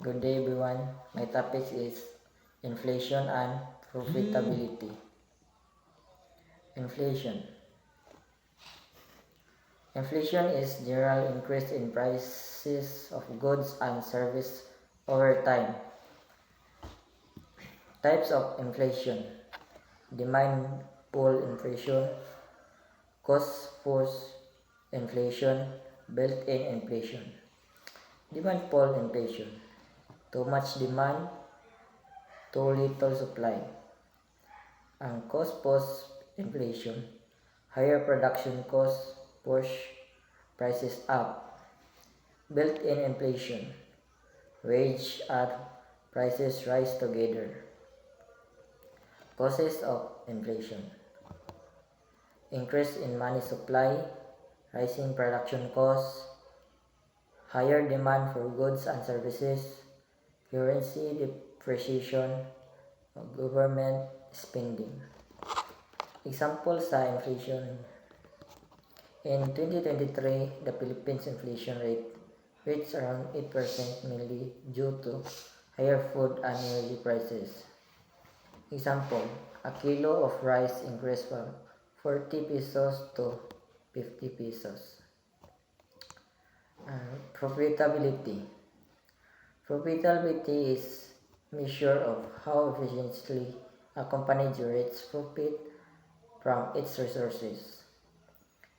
Good day everyone. My topic is inflation and profitability. Inflation. Inflation is general increase in prices of goods and service over time. Types of inflation. Demand pull inflation, cost push inflation, built-in inflation. Demand pull inflation. Too much demand, too little supply. Ang cost push inflation. Higher production costs push prices up. Built-in inflation. Wage and prices rise together. Causes of inflation. Increase in money supply, rising production costs, higher demand for goods and services, currency depreciation, government spending. Example sa inflation. In 2023, the Philippines inflation rate reached around 8% mainly due to higher food and energy prices. Example, a kilo of rice increased from 40 pesos to 50 pesos. Profitability. Profitability is measure of how efficiently a company generates profit from its resources.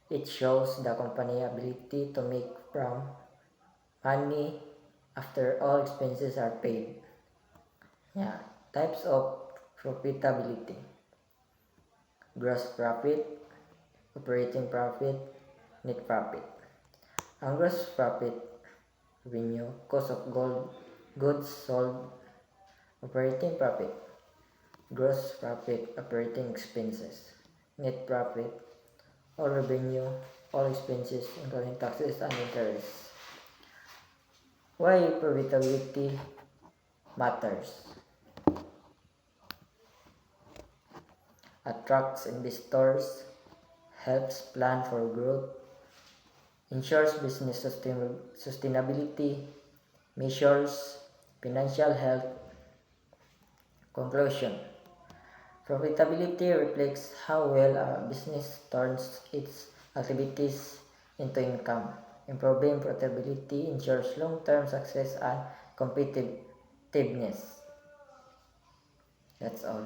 It shows the company's ability to make from money after all expenses are paid. Types of profitability. Gross profit, operating profit, net profit. Ang gross profit, revenue, cost of goods sold, operating profit, gross profit, operating expenses, net profit, all revenue, all expenses including taxes and interest. Why profitability matters? Attracts investors, helps plan for growth, ensures business sustainability, measures financial health. Conclusion. Profitability reflects how well a business turns its activities into income. Improving profitability ensures long-term success and competitiveness. That's all.